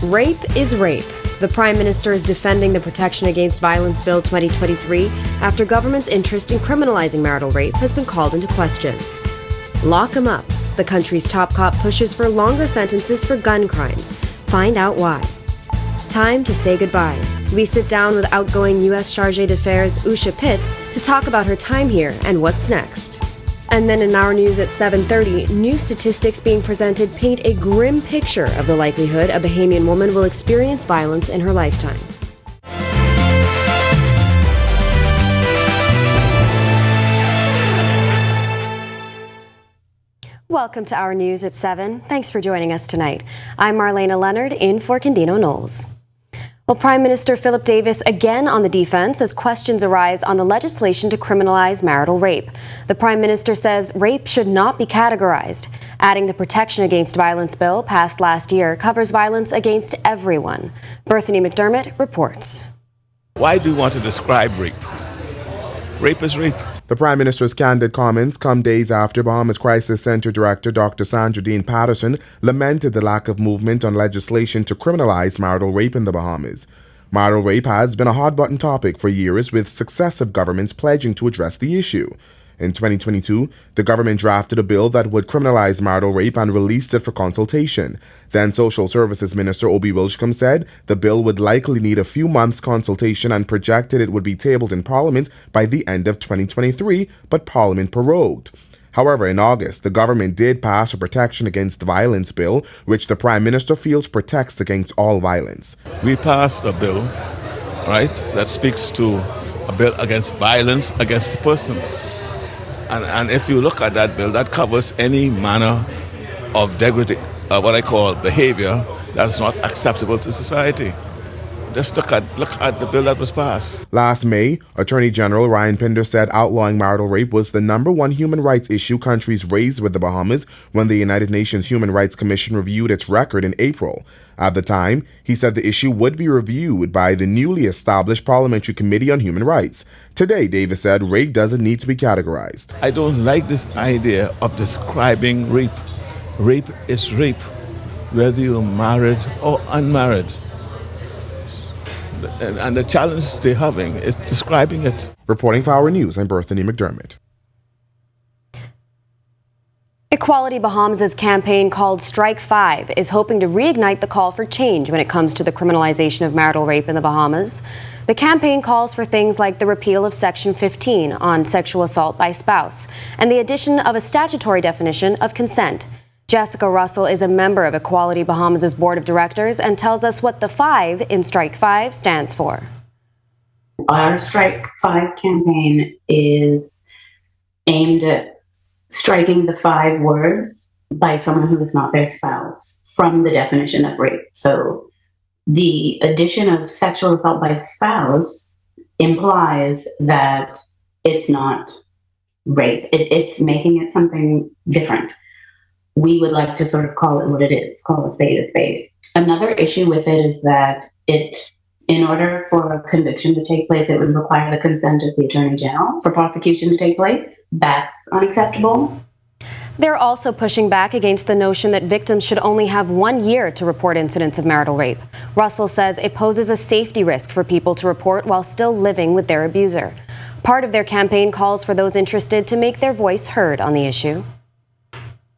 Rape is rape. The Prime Minister is defending the Protection Against Violence Bill 2023 after government's interest in criminalizing marital rape has been called into question. Lock 'em up. The country's top cop pushes for longer sentences for gun crimes. Find out why. Time to say goodbye. We sit down with outgoing U.S. Chargé d'Affaires Usha Pitts to talk about her time here and what's next. And then in our news at 7:30, new statistics being presented paint a grim picture of the likelihood a Bahamian woman will experience violence in her lifetime. Welcome to Our News at 7. Thanks for joining us tonight. I'm Marlena Leonard in for Candino Knowles. Well, Prime Minister Philip Davis again on the defense as questions arise on the legislation to criminalize marital rape. The Prime Minister says rape should not be categorized, adding the Protection Against Violence bill passed last year covers violence against everyone. Berthany McDermott reports. Why do you want to describe rape? Rape is rape. The Prime Minister's candid comments come days after Bahamas Crisis Center Director Dr. Sandra Dean Patterson lamented the lack of movement on legislation to criminalize marital rape in the Bahamas. Marital rape has been a hot-button topic for years, with successive governments pledging to address the issue. In 2022, the government drafted a bill that would criminalize marital rape and released it for consultation. Then Social Services Minister Obi Wilchcombe said the bill would likely need a few months' consultation and projected it would be tabled in Parliament by the end of 2023, but Parliament prorogued. However, in August, the government did pass a Protection Against Violence bill, which the Prime Minister feels protects against all violence. We passed a bill, right, that speaks to a bill against violence against persons. And if you look at that bill, that covers any manner of what I call behavior that's not acceptable to society. Just look at the bill that was passed. Last May, Attorney General Ryan Pinder said outlawing marital rape was the #1 human rights issue countries raised with the Bahamas when the United Nations Human Rights Commission reviewed its record in April. At the time, he said the issue would be reviewed by the newly established Parliamentary Committee on Human Rights. Today, Davis said rape doesn't need to be categorized. I don't like this idea of describing rape. Rape is rape, whether you're married or unmarried. And the challenge they're having is describing it. Reporting for Our News, I'm Berthany McDermott. Equality Bahamas' campaign called Strike 5 is hoping to reignite the call for change when it comes to the criminalization of marital rape in the Bahamas. The campaign calls for things like the repeal of Section 15 on sexual assault by spouse and the addition of a statutory definition of consent. Jessica Russell is a member of Equality Bahamas' board of directors and tells us what the 5 in Strike 5 stands for. Our Strike 5 campaign is aimed at striking the 5 words by someone who is not their spouse from the definition of rape. So the addition of sexual assault by spouse implies that it's not rape. It's making it something different. We would like to sort of call it what it is, call a spade a spade. Another issue with it is that in order for a conviction to take place, it would require the consent of the Attorney General for prosecution to take place. That's unacceptable. They're also pushing back against the notion that victims should only have 1 year to report incidents of marital rape. Russell says it poses a safety risk for people to report while still living with their abuser. Part of their campaign calls for those interested to make their voice heard on the issue.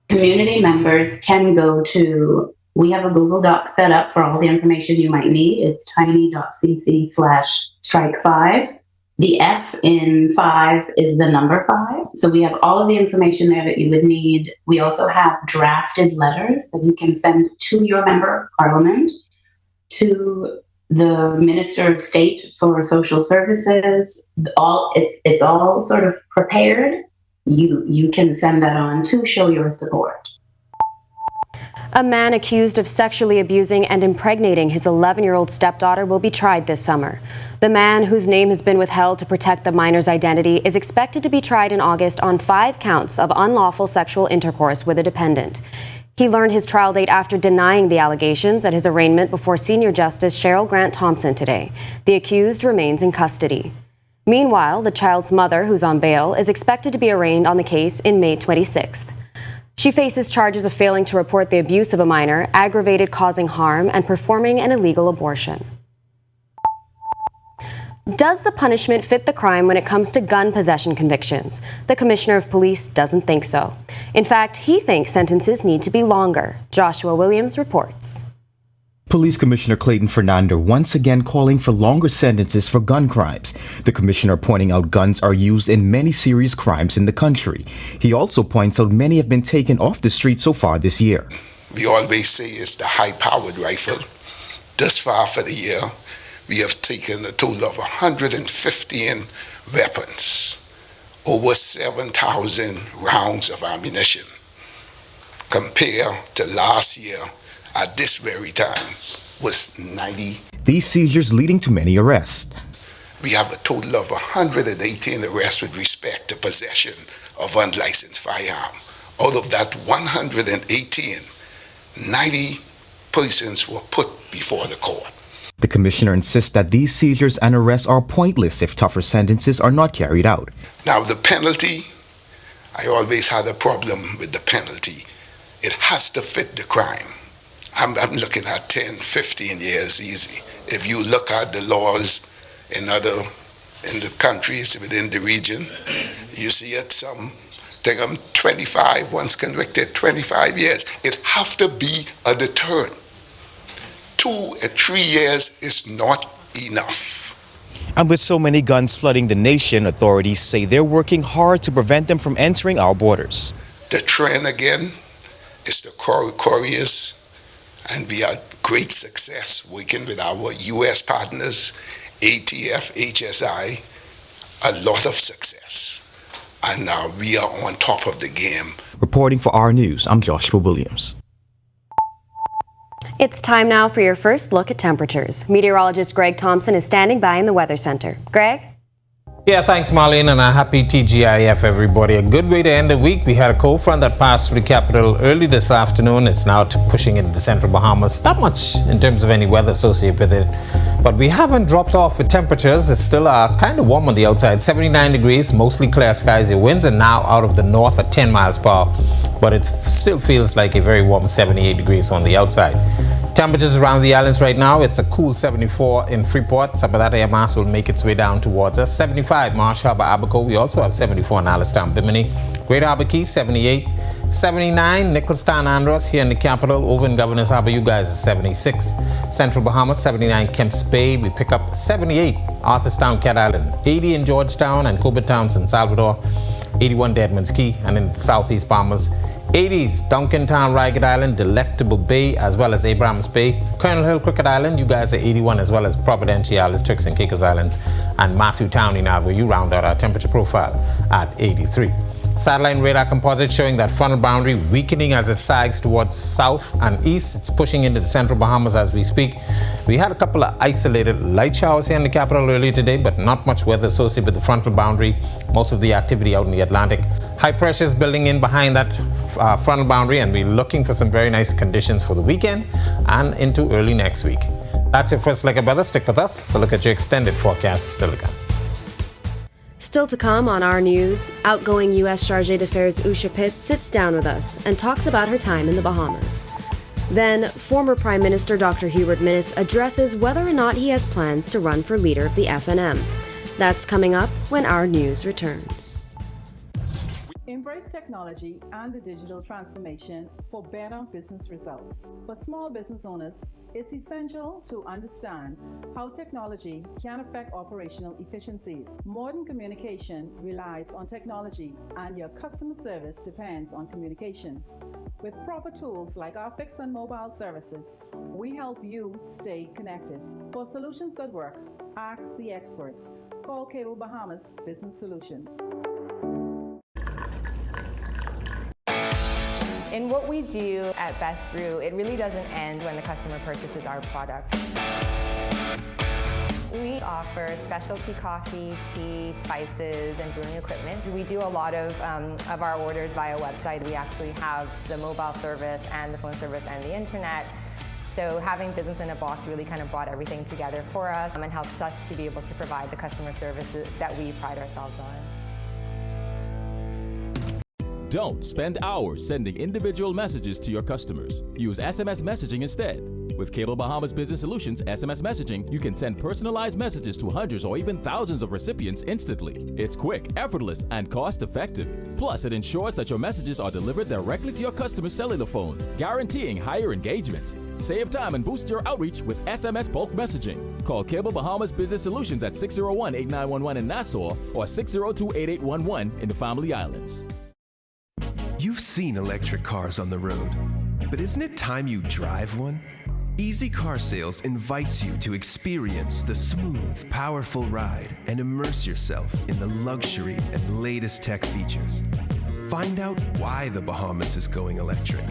Community members can go to, we have a Google Doc set up for all the information you might need. It's tiny.cc/strike5. The F in 5 is the number 5. So we have all of the information there that you would need. We also have drafted letters that you can send to your member of parliament, to the Minister of State for Social Services. It's all sort of prepared. You can send that on to show your support. A man accused of sexually abusing and impregnating his 11-year-old stepdaughter will be tried this summer. The man, whose name has been withheld to protect the minor's identity, is expected to be tried in August on 5 counts of unlawful sexual intercourse with a dependent. He learned his trial date after denying the allegations at his arraignment before Senior Justice Cheryl Grant Thompson today. The accused remains in custody. Meanwhile, the child's mother, who's on bail, is expected to be arraigned on the case in May 26th. She faces charges of failing to report the abuse of a minor, aggravated causing harm, and performing an illegal abortion. Does the punishment fit the crime when it comes to gun possession convictions? The Commissioner of Police doesn't think so. In fact, he thinks sentences need to be longer. Joshua Williams reports. Police Commissioner Clayton Fernando once again calling for longer sentences for gun crimes. The commissioner pointing out guns are used in many serious crimes in the country. He also points out many have been taken off the street so far this year. We always say it's the high-powered rifle. Thus far for the year, we have taken a total of 115 weapons, over 7,000 rounds of ammunition. Compared to last year, at this very time, was 90. These seizures leading to many arrests. We have a total of 118 arrests with respect to possession of unlicensed firearm. Out of that 118, 90 persons were put before the court. The commissioner insists that these seizures and arrests are pointless if tougher sentences are not carried out. Now the penalty, I always had a problem with the penalty. It has to fit the crime. I'm looking at 10, 15 years easy. If you look at the laws in the countries within the region, you see it some take them 25, once convicted, 25 years. It has to be a deterrent. 2 or 3 years is not enough. And with so many guns flooding the nation, authorities say they're working hard to prevent them from entering our borders. The trend again is the couriers, and we had great success working with our U.S. partners, ATF, HSI, a lot of success. And now we are on top of the game. Reporting for Our News, I'm Joshua Williams. It's time now for your first look at temperatures. Meteorologist Greg Thompson is standing by in the Weather Center. Greg? Yeah, thanks, Marlene, and a happy TGIF, everybody. A good way to end the week. We had a cold front that passed through the capital early this afternoon. It's now pushing into the central Bahamas. Not much in terms of any weather associated with it, but we haven't dropped off with temperatures. It's still kind of warm on the outside, 79 degrees, mostly clear skies. The winds are now out of the north at 10 miles per hour, but it still feels like a very warm 78 degrees on the outside. Temperatures around the islands right now, it's a cool 74 in Freeport. Some of that air mass will make its way down towards us. 75 Marsh Harbour, Abaco. We also have 74 in Alistown, Bimini. Great Harbour Key, 78. 79 Nicholstown, Andros here in the capital. Over in Governor's Harbour, you guys are 76. Central Bahamas, 79 Kemps Bay. We pick up 78 Arthurstown, Cat Island. 80 in Georgetown and Cobra Town, San Salvador. 81 Deadman's Key, and in the southeast Bahamas, 80s Duncantown, Ragged Island, Delectable Bay, as well as Abrams Bay. Colonel Hill, Crooked Island, you guys are 81, as well as Providenciales, Turks and Caicos Islands, and Matthew Town in Alva. You round out our temperature profile at 83. Satellite and radar composite showing that frontal boundary weakening as it sags towards south and east. It's pushing into the central Bahamas as we speak. We had a couple of isolated light showers here in the capital earlier today, but not much weather associated with the frontal boundary. Most of the activity out in the Atlantic. High pressure is building in behind that frontal boundary, and we're looking for some very nice conditions for the weekend and into early next week. That's your first look at weather. Stick with us. So look at your extended forecast still to come. Still to come on Our News, outgoing U.S. Chargé d'Affaires Usha Pitts sits down with us and talks about her time in the Bahamas. Then, former Prime Minister Dr. Hubert Minnis addresses whether or not he has plans to run for leader of the FNM. That's coming up when Our News returns. Embrace technology and the digital transformation for better business results. For small business owners, it's essential to understand how technology can affect operational efficiencies. Modern communication relies on technology, and your customer service depends on communication. With proper tools like our fixed and mobile services, we help you stay connected. For solutions that work, ask the experts. Call Cable Bahamas Business Solutions. In what we do at Best Brew, it really doesn't end when the customer purchases our product. We offer specialty coffee, tea, spices, and brewing equipment. We do a lot of our orders via website. We actually have the mobile service and the phone service and the internet. So having business in a box really kind of brought everything together for us and helps us to be able to provide the customer services that we pride ourselves on. Don't spend hours sending individual messages to your customers. Use SMS messaging instead. With Cable Bahamas Business Solutions SMS messaging, you can send personalized messages to hundreds or even thousands of recipients instantly. It's quick, effortless, and cost-effective. Plus, it ensures that your messages are delivered directly to your customers' cellular phones, guaranteeing higher engagement. Save time and boost your outreach with SMS bulk messaging. Call Cable Bahamas Business Solutions at 601-8911 in Nassau or 602-8811 in the Family Islands. You've seen electric cars on the road, but isn't it time you drive one? Easy Car Sales invites you to experience the smooth, powerful ride and immerse yourself in the luxury and latest tech features. Find out why the Bahamas is going electric.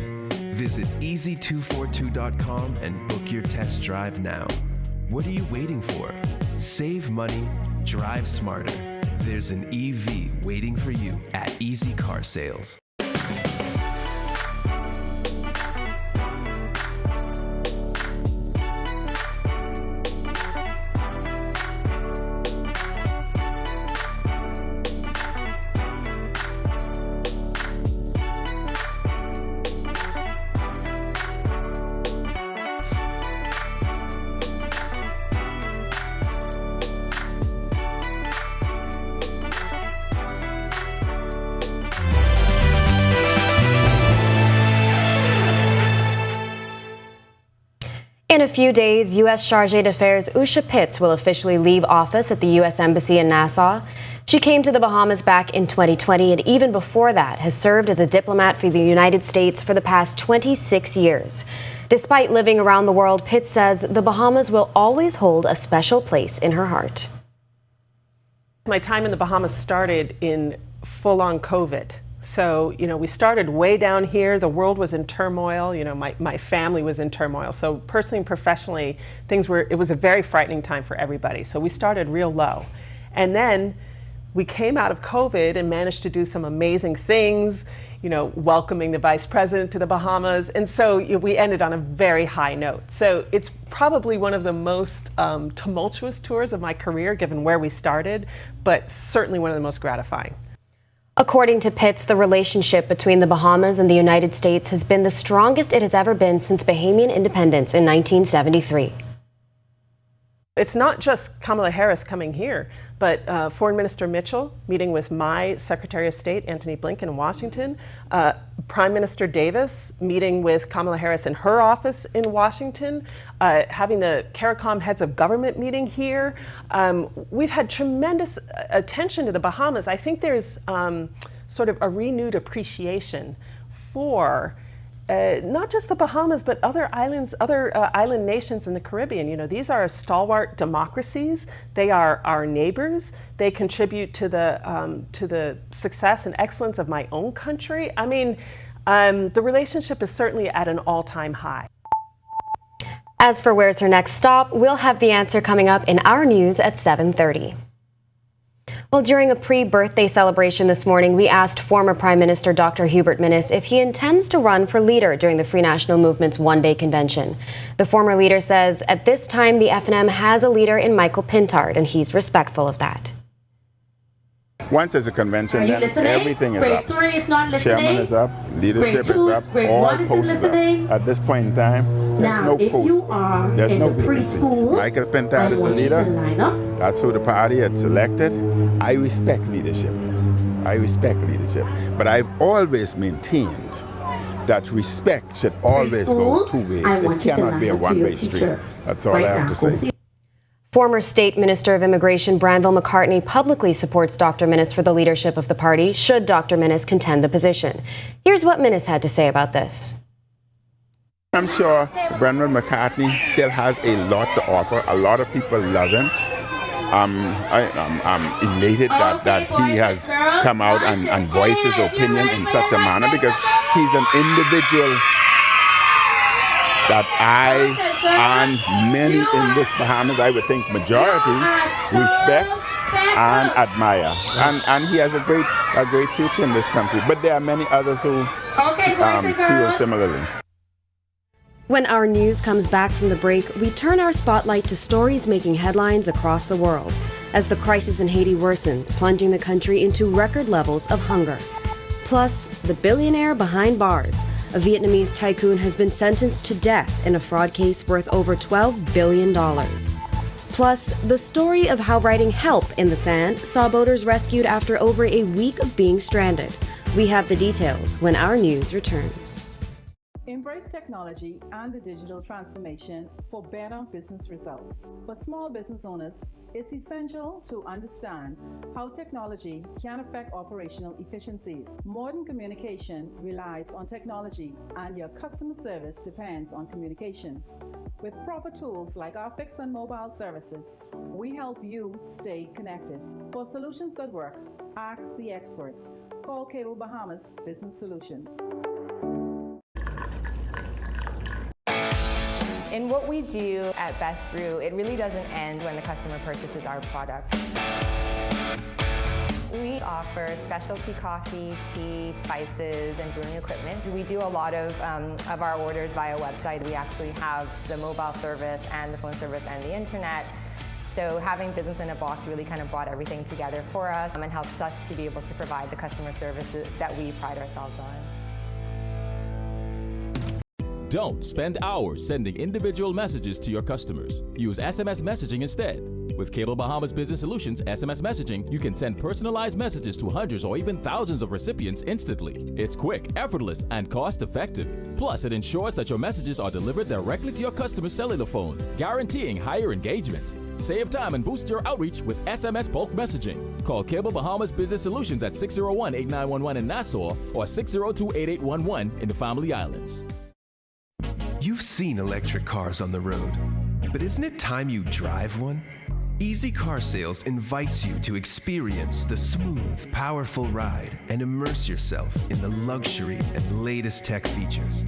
Visit easy242.com and book your test drive now. What are you waiting for? Save money, drive smarter. There's an EV waiting for you at Easy Car Sales. In a few days, U.S. Chargé d'Affaires Usha Pitts will officially leave office at the U.S. Embassy in Nassau. She came to the Bahamas back in 2020 and even before that has served as a diplomat for the United States for the past 26 years. Despite living around the world, Pitts says the Bahamas will always hold a special place in her heart. My time in the Bahamas started in full-on COVID. So, we started way down here. The world was in turmoil. My family was in turmoil. So personally and professionally, it was a very frightening time for everybody. So we started real low. And then we came out of COVID and managed to do some amazing things, welcoming the vice president to the Bahamas. And so we ended on a very high note. So it's probably one of the most tumultuous tours of my career, given where we started, but certainly one of the most gratifying. According to Pitts, the relationship between the Bahamas and the United States has been the strongest it has ever been since Bahamian independence in 1973. It's not just Kamala Harris coming here, but Foreign Minister Mitchell meeting with my Secretary of State, Antony Blinken, in Washington, Prime Minister Davis meeting with Kamala Harris in her office in Washington, having the CARICOM heads of government meeting here. We've had tremendous attention to the Bahamas. I think there's sort of a renewed appreciation for not just the Bahamas, but other islands, island nations in the Caribbean. These are stalwart democracies. They are our neighbors. They contribute to the success and excellence of my own country. I mean, the relationship is certainly at an all-time high. As for where's her next stop, we'll have the answer coming up in our news at 7:30. Well, during a pre-birthday celebration this morning, we asked former Prime Minister Dr. Hubert Minnis if he intends to run for leader during the Free National Movement's one-day convention. The former leader says at this time the FNM has a leader in Michael Pintard, and he's respectful of that. Once there's a convention, then everything is up. Chairman is up, leadership is up, all posts is up. At this point in time, there's no post, there's no vacancy. Michael Pintard is the leader. That's who the party had selected. I respect leadership. But I've always maintained that respect should always go two ways. It cannot be a one-way street. That's all I have to say. Former State Minister of Immigration Branville McCartney publicly supports Dr. Minnis for the leadership of the party, should Dr. Minnis contend the position. Here's what Minnis had to say about this. I'm sure Branville McCartney still has a lot to offer. A lot of people love him. I'm elated that he has come out and voiced his opinion in such a manner, because he's an individual that I and many in this Bahamas, I would think majority, respect and admire. And he has a great future in this country. But there are many others who feel similarly. When our news comes back from the break, we turn our spotlight to stories making headlines across the world as the crisis in Haiti worsens, plunging the country into record levels of hunger. Plus, the billionaire behind bars. A Vietnamese tycoon has been sentenced to death in a fraud case worth over $12 billion. Plus, the story of how writing "help" in the sand saw boaters rescued after over a week of being stranded. We have the details when our news returns. Embrace technology and the digital transformation for better business results. For small business owners, it's essential to understand how technology can affect operational efficiencies. Modern communication relies on technology, and your customer service depends on communication. With proper tools like our fixed and mobile services, we help you stay connected. For solutions that work, ask the experts. Call Cable Bahamas Business Solutions. In what we do at Best Brew, it really doesn't end when the customer purchases our product. We offer specialty coffee, tea, spices, and brewing equipment. We do a lot of our orders via website. We actually have the mobile service and the phone service and the internet. So having business in a box really kind of brought everything together for us and helps us to be able to provide the customer services that we pride ourselves on. Don't spend hours sending individual messages to your customers. Use SMS messaging instead. With Cable Bahamas Business Solutions SMS messaging, you can send personalized messages to hundreds or even thousands of recipients instantly. It's quick, effortless, and cost-effective. Plus, it ensures that your messages are delivered directly to your customers' cellular phones, guaranteeing higher engagement. Save time and boost your outreach with SMS bulk messaging. Call Cable Bahamas Business Solutions at 601-8911 in Nassau or 602-8811 in the Family Islands. You've seen electric cars on the road, but isn't it time you drive one? Easy Car Sales invites you to experience the smooth, powerful ride and immerse yourself in the luxury and latest tech features.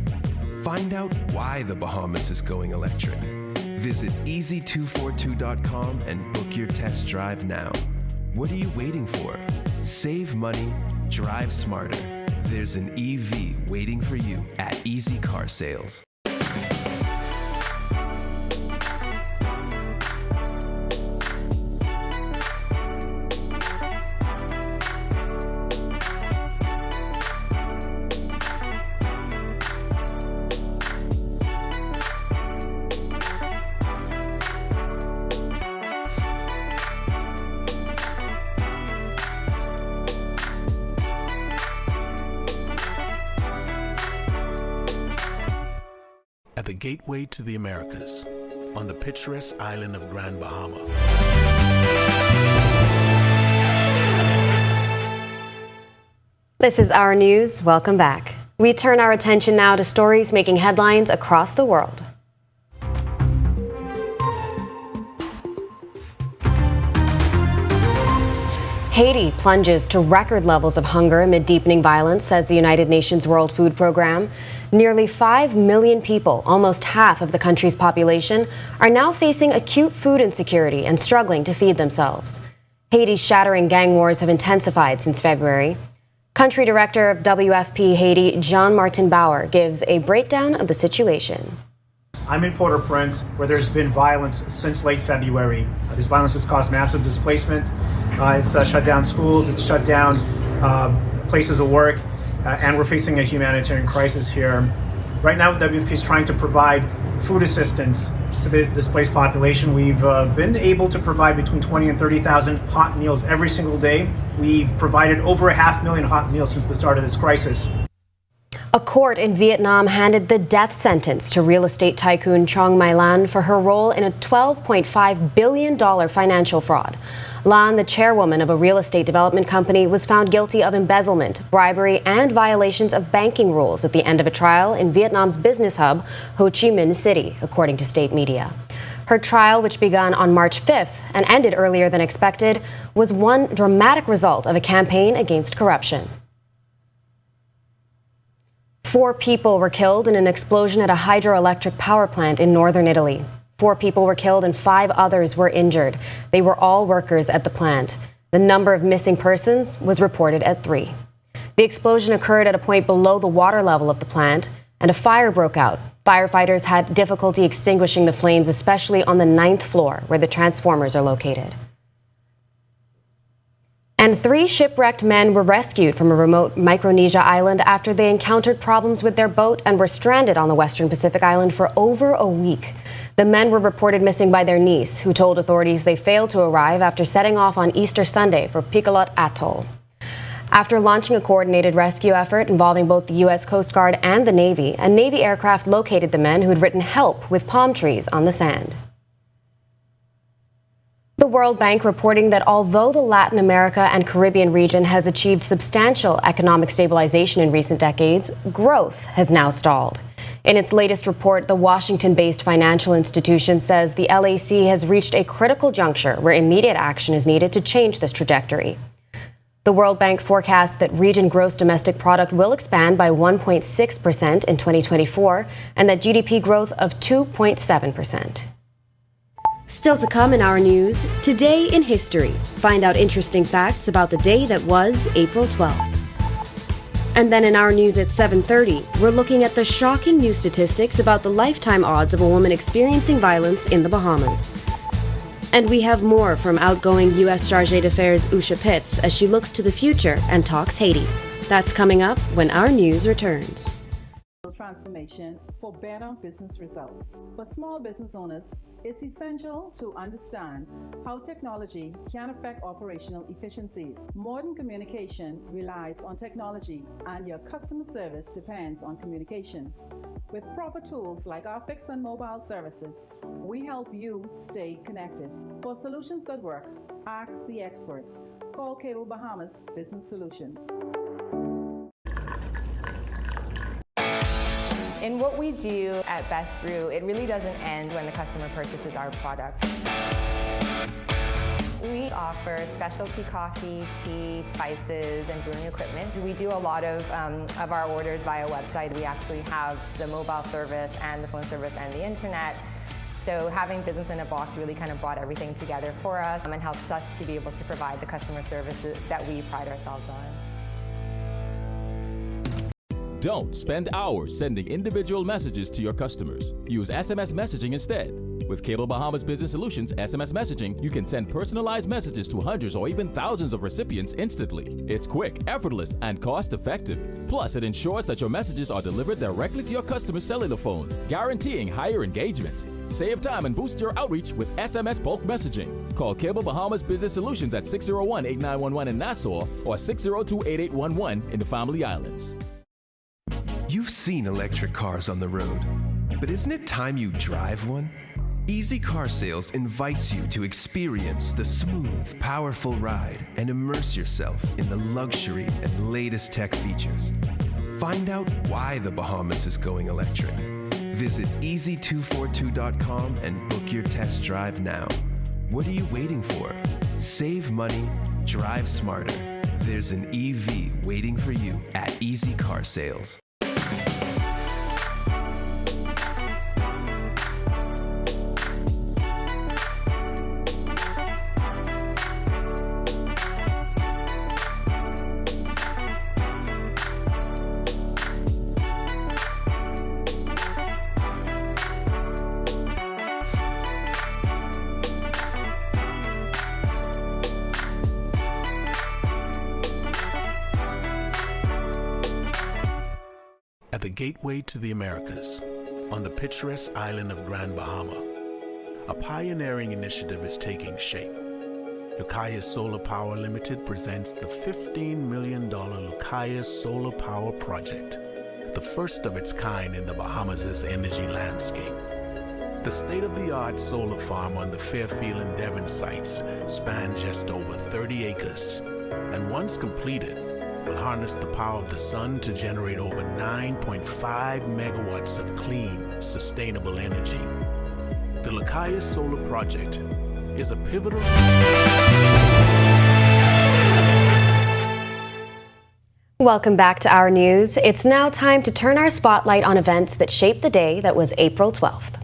Find out why the Bahamas is going electric. Visit easy242.com and book your test drive now. What are you waiting for? Save money, drive smarter. There's an EV waiting for you at Easy Car Sales. At the gateway to the Americas, on the picturesque island of Grand Bahama. This is Our News. Welcome back. We turn our attention now to stories making headlines across the world. Haiti plunges to record levels of hunger amid deepening violence, says the United Nations World Food Program. Nearly 5 million people, almost half of the country's population, are now facing acute food insecurity and struggling to feed themselves. Haiti's shattering gang wars have intensified since February. Country Director of WFP Haiti, Jean-Martin Bauer, gives a breakdown of the situation. I'm in Port-au-Prince, where there's been violence since late February. This violence has caused massive displacement. It's shut down schools, it's shut down places of work, and we're facing a humanitarian crisis here. Right now, WFP is trying to provide food assistance to the displaced population. We've been able to provide between 20 and 30,000 hot meals every single day. We've provided over 500,000 hot meals since the start of this crisis. A court in Vietnam handed the death sentence to real estate tycoon Trong My Lan for her role in a $12.5 billion financial fraud. Lan, the chairwoman of a real estate development company, was found guilty of embezzlement, bribery, and violations of banking rules at the end of a trial in Vietnam's business hub, Ho Chi Minh City, according to state media. Her trial, which began on March 5th and ended earlier than expected, was one dramatic result of a campaign against corruption. 4 people were killed in an explosion at a hydroelectric power plant in northern Italy. 4 people were killed and 5 others were injured. They were all workers at the plant. The number of missing persons was reported at 3. The explosion occurred at a point below the water level of the plant, and a fire broke out. Firefighters had difficulty extinguishing the flames, especially on the 9th floor, where the transformers are located. And 3 shipwrecked men were rescued from a remote Micronesia island after they encountered problems with their boat and were stranded on the western Pacific island for over a week. The men were reported missing by their niece, who told authorities they failed to arrive after setting off on Easter Sunday for Picolot Atoll. After launching a coordinated rescue effort involving both the U.S. Coast Guard and the Navy, a Navy aircraft located the men who had written help with palm trees on the sand. The World Bank reporting that although the Latin America and Caribbean region has achieved substantial economic stabilization in recent decades, growth has now stalled. In its latest report, the Washington-based financial institution says the LAC has reached a critical juncture where immediate action is needed to change this trajectory. The World Bank forecasts that region gross domestic product will expand by 1.6% in 2024 and that GDP growth of 2.7%. Still to come in our news, Today in History. Find out interesting facts about the day that was April 12th. And then in our news at 7:30, we're looking at the shocking new statistics about the lifetime odds of a woman experiencing violence in the Bahamas. And we have more from outgoing U.S. Chargé d'Affaires Usha Pitts as she looks to the future and talks Haiti. That's coming up when our news returns. Transformation for better business results. For small business owners, it's essential to understand how technology can affect operational efficiencies. Modern communication relies on technology, and your customer service depends on communication. With proper tools like our fixed and mobile services, we help you stay connected. For solutions that work, ask the experts. Call Cable Bahamas Business Solutions. In what we do at Best Brew, it really doesn't end when the customer purchases our product. We offer specialty coffee, tea, spices, and brewing equipment. We do a lot of our orders via website. We actually have the mobile service and the phone service and the internet. So having business in a box really kind of brought everything together for us and helps us to be able to provide the customer services that we pride ourselves on. Don't spend hours sending individual messages to your customers. Use SMS messaging instead. With Cable Bahamas Business Solutions SMS messaging, you can send personalized messages to hundreds or even thousands of recipients instantly. It's quick, effortless, and cost-effective. Plus, it ensures that your messages are delivered directly to your customers' cellular phones, guaranteeing higher engagement. Save time and boost your outreach with SMS bulk messaging. Call Cable Bahamas Business Solutions at 601-8911 in Nassau or 602-8811 in the Family Islands. You've seen electric cars on the road, but isn't it time you drive one? Easy Car Sales invites you to experience the smooth, powerful ride and immerse yourself in the luxury and latest tech features. Find out why the Bahamas is going electric. Visit easy242.com and book your test drive now. What are you waiting for? Save money, drive smarter. There's an EV waiting for you at Easy Car Sales. At the gateway to the Americas, on the picturesque island of Grand Bahama, a pioneering initiative is taking shape. Lucayas Solar Power Limited presents the $15 million Lucayas Solar Power Project, the first of its kind in the Bahamas' energy landscape. The state-of-the-art solar farm on the Fairfield and Devon sites spans just over 30 acres, and once completed, will harness the power of the sun to generate over 9.5 megawatts of clean, sustainable energy. The Lucayas Solar Project is a pivotal... Welcome back to Our News. It's now time to turn our spotlight on events that shaped the day that was April 12th.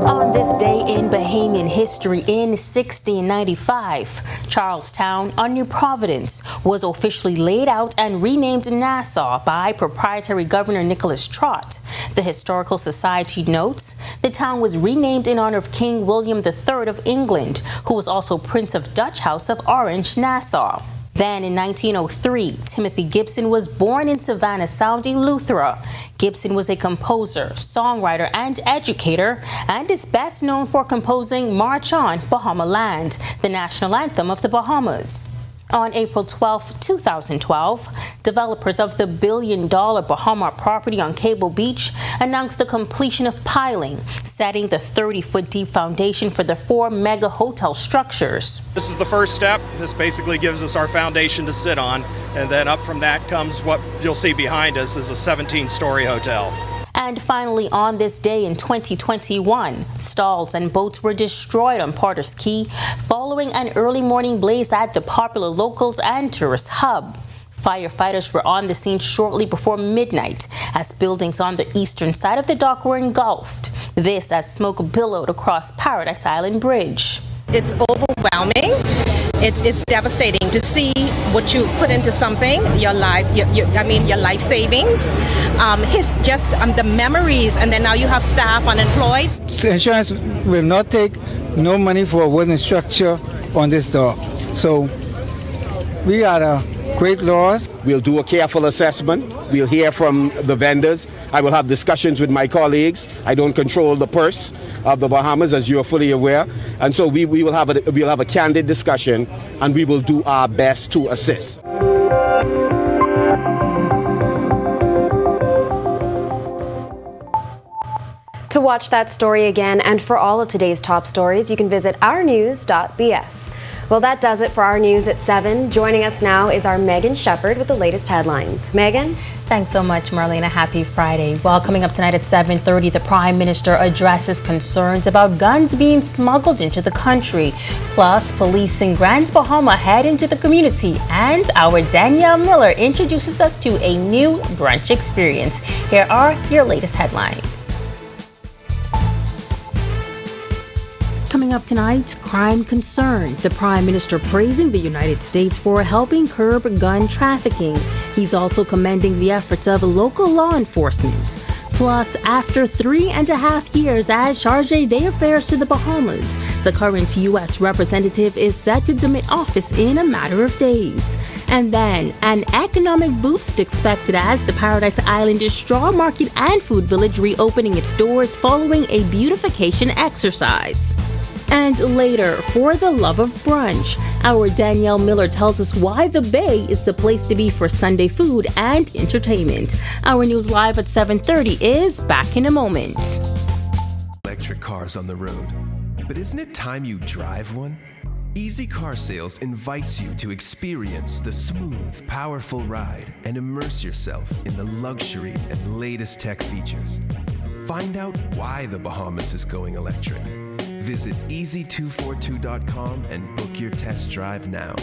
On this day in Bahamian history in 1695, Charlestown on New Providence was officially laid out and renamed Nassau by proprietary Governor Nicholas Trott. The Historical Society notes the town was renamed in honor of King William III of England, who was also Prince of Dutch House of Orange-Nassau. Then in 1903, Timothy Gibson was born in Savannah Sound, Eleuthera. Gibson was a composer, songwriter, and educator, and is best known for composing March On, Bahama Land, the national anthem of the Bahamas. On April 12, 2012, developers of the billion-dollar Bahama property on Cable Beach announced the completion of piling, setting the 30-foot deep foundation for the 4 mega hotel structures. This is the first step. This basically gives us our foundation to sit on, and then up from that comes what you'll see behind us is a 17-story hotel. And finally, on this day in 2021, stalls and boats were destroyed on Potter's Key following an early morning blaze at the popular locals and tourist hub. Firefighters were on the scene shortly before midnight as buildings on the eastern side of the dock were engulfed. This as smoke billowed across Paradise Island Bridge. It's overwhelming. It's devastating to see what you put into something, your life, your life savings, the memories, and then now you have staff unemployed. Insurance will not take no money for a wooden structure on this dock. So we got a great loss. We'll do a careful assessment. We'll hear from the vendors. I will have discussions with my colleagues. I don't control the purse of the Bahamas, as you are fully aware. And so we'll have a candid discussion, and we will do our best to assist. To watch that story again and for all of today's top stories, you can visit ournews.bs. Well, that does it for our news at 7. Joining us now is our Megan Shepard with the latest headlines. Megan? Thanks so much, Marlena. Happy Friday. Well, coming up tonight at 7:30, the Prime Minister addresses concerns about guns being smuggled into the country. Plus, police in Grand Bahama head into the community, and our Danielle Miller introduces us to a new brunch experience. Here are your latest headlines. Coming up tonight, crime concern. The Prime Minister praising the United States for helping curb gun trafficking. He's also commending the efforts of local law enforcement. Plus, after 3.5 years as charge d'affaires to the Bahamas, the current U.S. representative is set to demit office in a matter of days. And then, an economic boost expected as the Paradise Island Straw Market and Food Village reopening its doors following a beautification exercise. And later, for the love of brunch, our Danielle Miller tells us why the Bay is the place to be for Sunday food and entertainment. Our news live at 7:30 is back in a moment. Electric cars on the road. But isn't it time you drive one? Easy Car Sales invites you to experience the smooth, powerful ride and immerse yourself in the luxury and latest tech features. Find out why the Bahamas is going electric. Visit easy242.com and book your test drive now.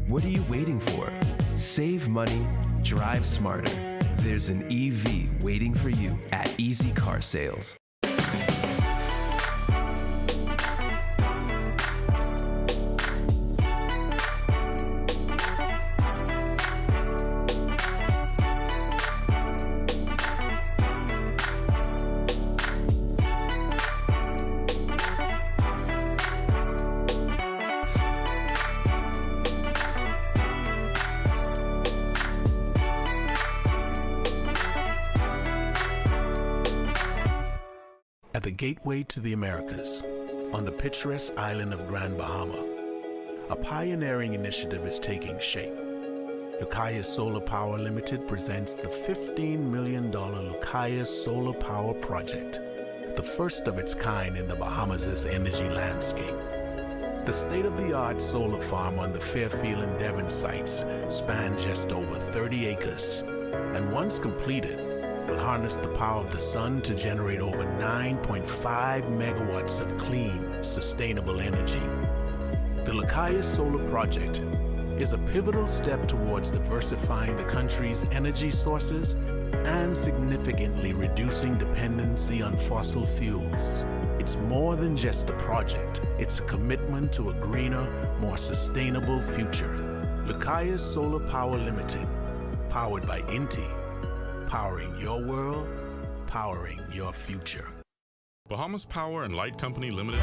What are you waiting for? Save money, drive smarter. There's an EV waiting for you at Easy Car Sales. At the gateway to the Americas, on the picturesque island of Grand Bahama, a pioneering initiative is taking shape. Lucaya Solar Power Limited presents the $15 million Lucaya Solar Power Project, the first of its kind in the Bahamas' energy landscape. The state-of-the-art solar farm on the Fairfield and Devon sites spans just over 30 acres, and once completed, will harness the power of the sun to generate over 9.5 megawatts of clean, sustainable energy. The Lucaya Solar Project is a pivotal step towards diversifying the country's energy sources and significantly reducing dependency on fossil fuels. It's more than just a project, it's a commitment to a greener, more sustainable future. Lucaya Solar Power Limited, powered by Inti. Powering your world, powering your future. Bahamas Power and Light Company Limited.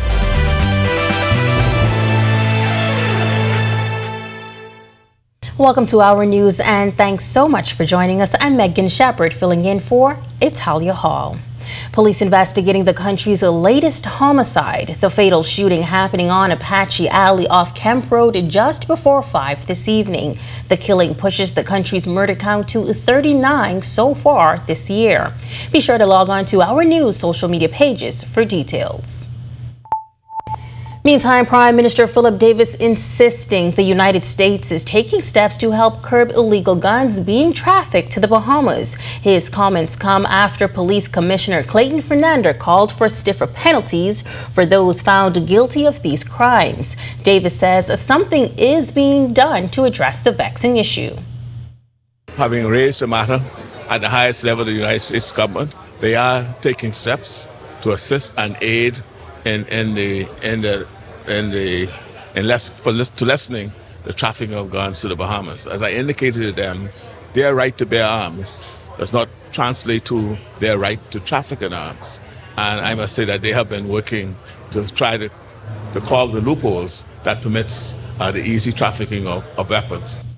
Welcome to Our News, and thanks so much for joining us. I'm Megan Shepard, filling in for Italia Hall. Police investigating the country's latest homicide, the fatal shooting happening on Apache Alley off Kemp Road just before 5 this evening. The killing pushes the country's murder count to 39 so far this year. Be sure to log on to Our News social media pages for details. Meantime, Prime Minister Philip Davis insisting the United States is taking steps to help curb illegal guns being trafficked to the Bahamas. His comments come after Police Commissioner Clayton Fernander called for stiffer penalties for those found guilty of these crimes. Davis says something is being done to address the vexing issue. Having raised the matter at the highest level of the United States government, they are taking steps to assist and aid to lessening the trafficking of guns to the Bahamas. As I indicated to them, their right to bear arms does not translate to their right to traffic in arms. And I must say that they have been working to try to clog the loopholes that permits the easy trafficking of weapons.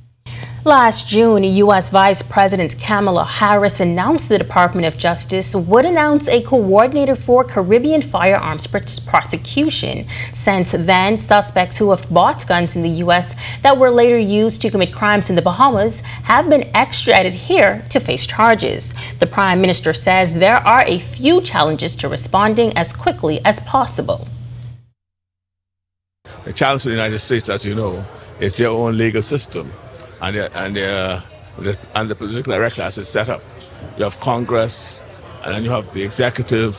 Last June, U.S. Vice President Kamala Harris announced the Department of Justice would announce a coordinator for Caribbean firearms prosecution. Since then, suspects who have bought guns in the U.S. that were later used to commit crimes in the Bahamas have been extradited here to face charges. The Prime Minister says there are a few challenges to responding as quickly as possible. The challenge to the United States, as you know, is their own legal system. And the political director as it's set up. You have Congress, and then you have the executive,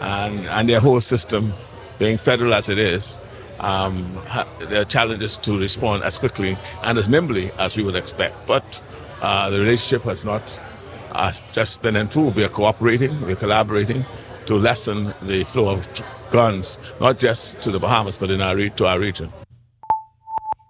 and their whole system, being federal as it is, there are challenges to respond as quickly and as nimbly as we would expect. But the relationship has not just been improved. We are cooperating, we are collaborating to lessen the flow of guns, not just to the Bahamas, but to our region.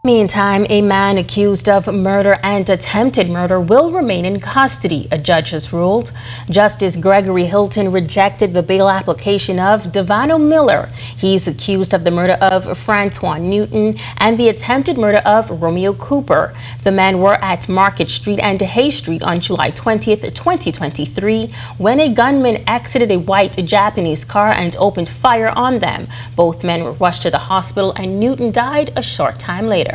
Meantime, a man accused of murder and attempted murder will remain in custody, a judge has ruled. Justice Gregory Hilton rejected the bail application of Devano Miller. He's accused of the murder of Francois Newton and the attempted murder of Romeo Cooper. The men were at Market Street and Hay Street on July 20th, 2023, when a gunman exited a white Japanese car and opened fire on them. Both men were rushed to the hospital and Newton died a short time later.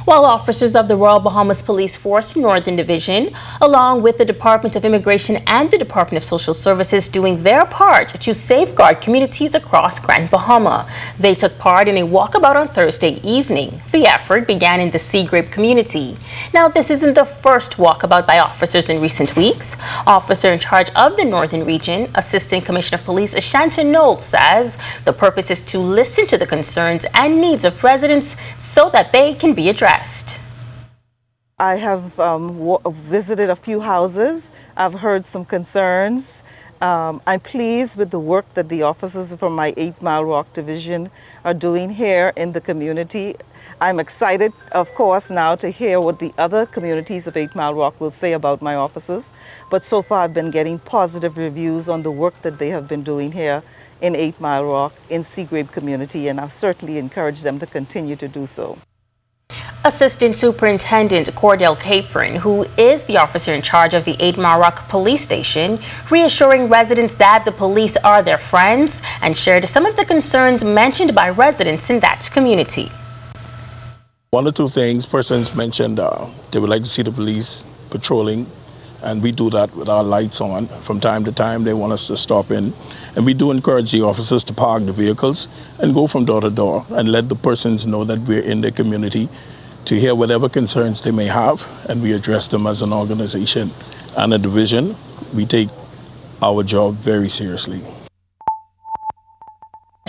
While officers of the Royal Bahamas Police Force Northern Division, along with the Department of Immigration and the Department of Social Services doing their part to safeguard communities across Grand Bahama. They took part in a walkabout on Thursday evening. The effort began in the Sea Grape community. Now, this isn't the first walkabout by officers in recent weeks. Officer in charge of the Northern Region, Assistant Commissioner of Police Ashanta Knowles, says the purpose is to listen to the concerns and needs of residents so that they can be addressed. I have visited a few houses. I've heard some concerns. I'm pleased with the work that the officers from my 8 Mile Rock Division are doing here in the community. I'm excited, of course, now to hear what the other communities of 8 Mile Rock will say about my officers. But so far, I've been getting positive reviews on the work that they have been doing here in 8 Mile Rock, in Sea Grape community, and I've certainly encouraged them to continue to do so. Assistant Superintendent Cordell Capron, who is the officer in charge of the 8 Mile Rock Police Station, reassuring residents that the police are their friends and shared some of the concerns mentioned by residents in that community. One or two things persons mentioned they would like to see the police patrolling, and we do that with our lights on. From time to time they want us to stop in, and we do encourage the officers to park the vehicles and go from door to door and let the persons know that we're in the community to hear whatever concerns they may have, and we address them as an organization and a division. We take our job very seriously.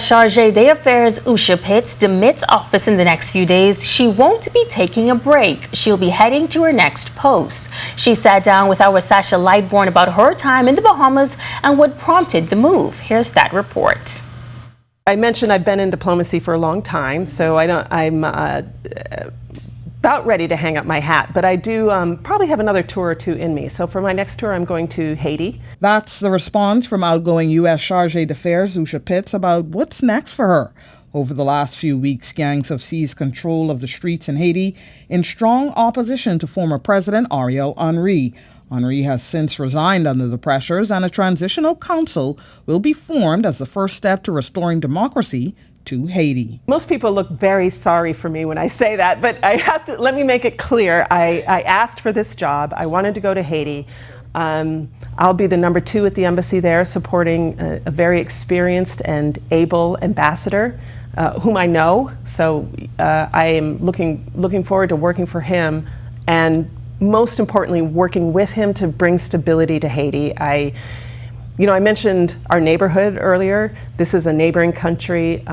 Charge d'Affaires Usha Pitts demits office in the next few days. She won't be taking a break. She'll be heading to her next post. She sat down with our Sasha Lightborn about her time in the Bahamas and what prompted the move. Here's that report. I mentioned I've been in diplomacy for a long time, so I'm about ready to hang up my hat, but I do probably have another tour or two in me. So for my next tour, I'm going to Haiti. That's the response from outgoing U.S. Chargé d'Affaires Zusha Pitts about what's next for her. Over the last few weeks, gangs have seized control of the streets in Haiti in strong opposition to former President Ariel Henry. Henry has since resigned under the pressures, and a transitional council will be formed as the first step to restoring democracy to Haiti. Most people look very sorry for me when I say that, but let me make it clear. I asked for this job. I wanted to go to Haiti. I'll be the number 2 at the embassy there, supporting a very experienced and able ambassador whom I know. So I am looking forward to working for him, and most importantly, working with him to bring stability to Haiti. I mentioned our neighborhood earlier. This is a neighboring country.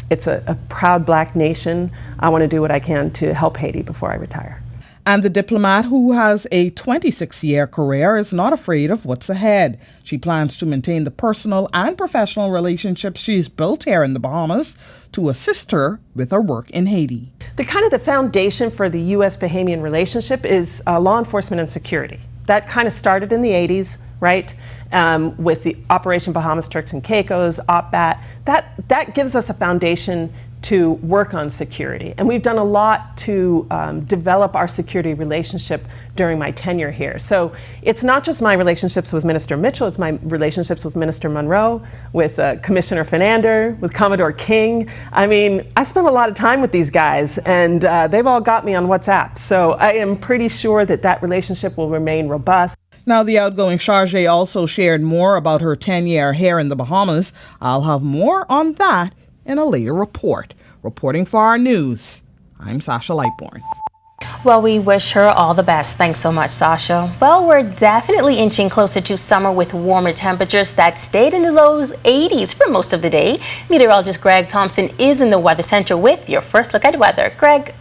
It's a proud black nation. I want to do what I can to help Haiti before I retire. And the diplomat, who has a 26-year career, is not afraid of what's ahead. She plans to maintain the personal and professional relationships she's built here in the Bahamas to assist her with her work in Haiti. The foundation for the U.S.-Bahamian relationship is law enforcement and security. That kind of started in the 80s, right? With the Operation Bahamas, Turks and Caicos, OPBAT. That gives us a foundation to work on security. And we've done a lot to develop our security relationship during my tenure here. So it's not just my relationships with Minister Mitchell, it's my relationships with Minister Monroe, with Commissioner Fernander, with Commodore King. I mean, I spent a lot of time with these guys, and they've all got me on WhatsApp. So I am pretty sure that relationship will remain robust. Now, the outgoing Chargé also shared more about her 10-year here in the Bahamas. I'll have more on that in a later report. Reporting for our news, I'm Sasha Lightbourne. Well, we wish her all the best. Thanks so much, Sasha. Well, we're definitely inching closer to summer with warmer temperatures that stayed in the low 80s for most of the day. Meteorologist Greg Thompson is in the Weather Center with your first look at weather. Greg.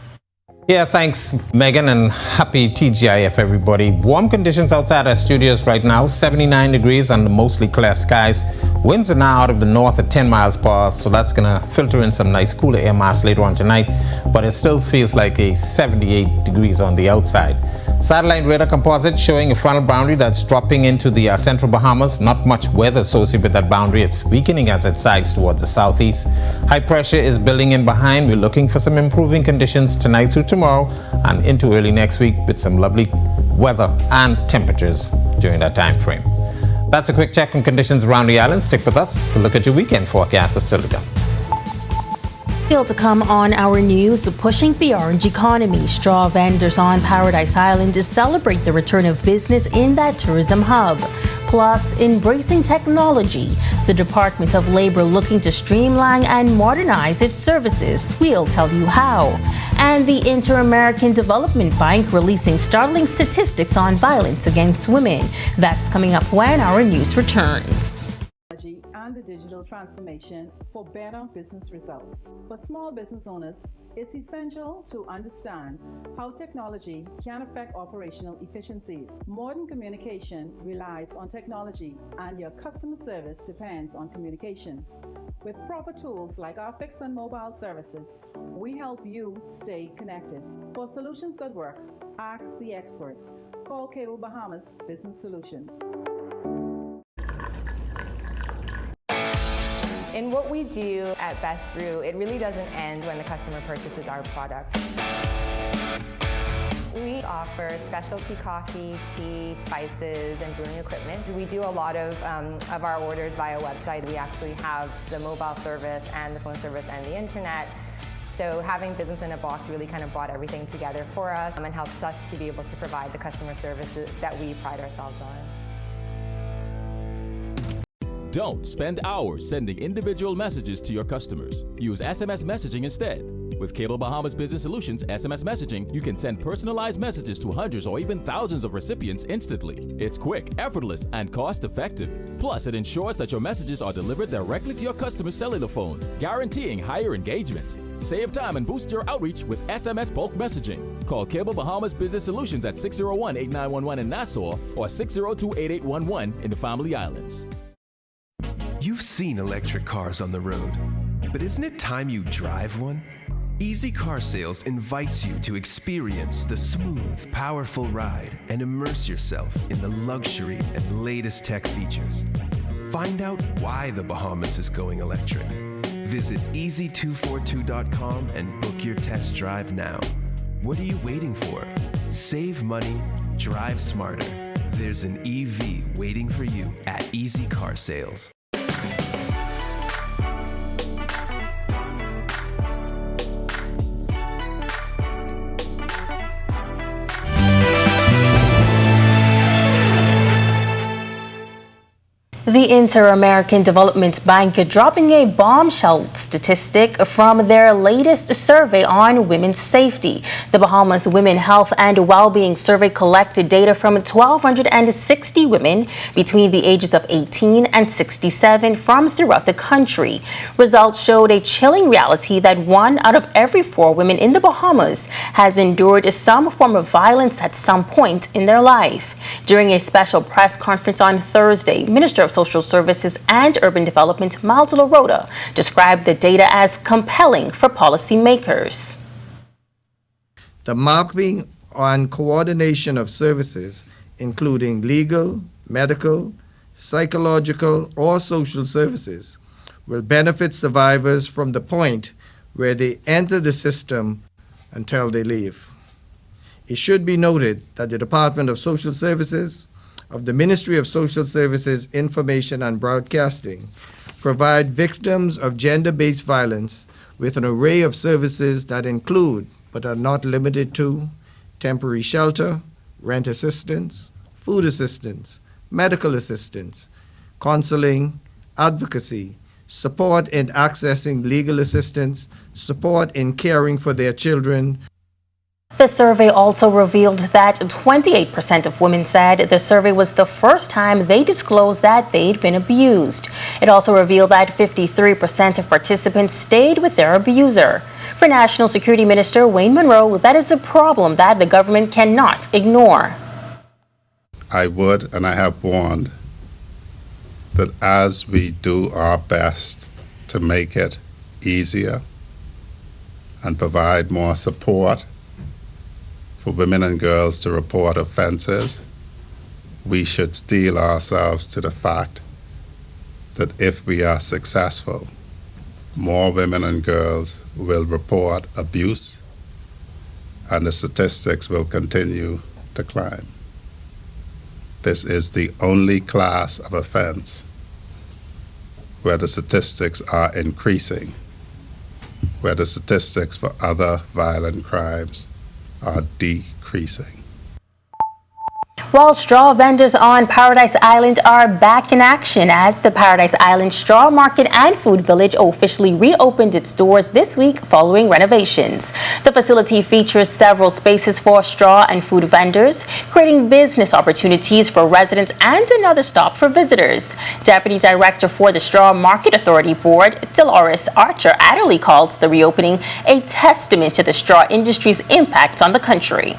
Yeah, thanks, Megan, and happy TGIF, everybody. Warm conditions outside our studios right now, 79 degrees under mostly clear skies. Winds are now out of the north at 10 miles per hour, so that's going to filter in some nice cooler air mass later on tonight, but it still feels like a 78 degrees on the outside. Satellite radar composite showing a frontal boundary that's dropping into the central Bahamas. Not much weather associated with that boundary. It's weakening as it sides towards the southeast. High pressure is building in behind. We're looking for some improving conditions tonight through tomorrow and into early next week with some lovely weather and temperatures during that time frame. That's a quick check on conditions around the island. Stick with us. A look at your weekend forecast is still to come. Still to come on our news, pushing the orange economy. Straw vendors on Paradise Island to celebrate the return of business in that tourism hub. Plus, embracing technology, the Department of Labor looking to streamline and modernize its services. We'll tell you how. And the Inter-American Development Bank releasing startling statistics on violence against women. That's coming up when our news returns. And the digital transformation for better business results. For small business owners, it's essential to understand how technology can affect operational efficiencies. Modern communication relies on technology, and your customer service depends on communication. With proper tools like our fixed and mobile services, we help you stay connected. For solutions that work, ask the experts. Call Cable Bahamas Business Solutions. In what we do at Best Brew, it really doesn't end when the customer purchases our product. We offer specialty coffee, tea, spices, and brewing equipment. We do a lot of our orders via website. We actually have the mobile service and the phone service and the internet. So having business in a box really kind of brought everything together for us and helps us to be able to provide the customer services that we pride ourselves on. Don't spend hours sending individual messages to your customers. Use SMS messaging instead. With Cable Bahamas Business Solutions SMS messaging, you can send personalized messages to hundreds or even thousands of recipients instantly. It's quick, effortless, and cost-effective. Plus, it ensures that your messages are delivered directly to your customers' cellular phones, guaranteeing higher engagement. Save time and boost your outreach with SMS bulk messaging. Call Cable Bahamas Business Solutions at 601-8911 in Nassau or 602-8811 in the Family Islands. You've seen electric cars on the road, but isn't it time you drive one? Easy Car Sales invites you to experience the smooth, powerful ride and immerse yourself in the luxury and latest tech features. Find out why the Bahamas is going electric. Visit easy242.com and book your test drive now. What are you waiting for? Save money, drive smarter. There's an EV waiting for you at Easy Car Sales. The Inter-American Development Bank dropping a bombshell statistic from their latest survey on women's safety. The Bahamas Women Health and Wellbeing Survey collected data from 1,260 women between the ages of 18 and 67 from throughout the country. Results showed a chilling reality that 1 out of every 4 women in the Bahamas has endured some form of violence at some point in their life. During a special press conference on Thursday, Minister of Social Services and Urban Development Miles Lorota described the data as compelling for policymakers. The mapping on coordination of services, including legal, medical, psychological, or social services, will benefit survivors from the point where they enter the system until they leave. It should be noted that the Department of Social Services of the Ministry of Social Services, Information and Broadcasting provide victims of gender-based violence with an array of services that include, but are not limited to, temporary shelter, rent assistance, food assistance, medical assistance, counseling, advocacy, support in accessing legal assistance, support in caring for their children. The survey also revealed that 28% of women said the survey was the first time they disclosed that they'd been abused. It also revealed that 53% of participants stayed with their abuser. For National Security Minister Wayne Monroe, that is a problem that the government cannot ignore. I would, and I have warned, that as we do our best to make it easier and provide more support for women and girls to report offenses, we should steel ourselves to the fact that if we are successful, more women and girls will report abuse and the statistics will continue to climb. This is the only class of offense where the statistics are increasing, where the statistics for other violent crimes are decreasing. While straw vendors on Paradise Island are back in action as the Paradise Island Straw Market and Food Village officially reopened its doors this week following renovations. The facility features several spaces for straw and food vendors, creating business opportunities for residents and another stop for visitors. Deputy Director for the Straw Market Authority Board, Dolores Archer Adderley, called the reopening a testament to the straw industry's impact on the country.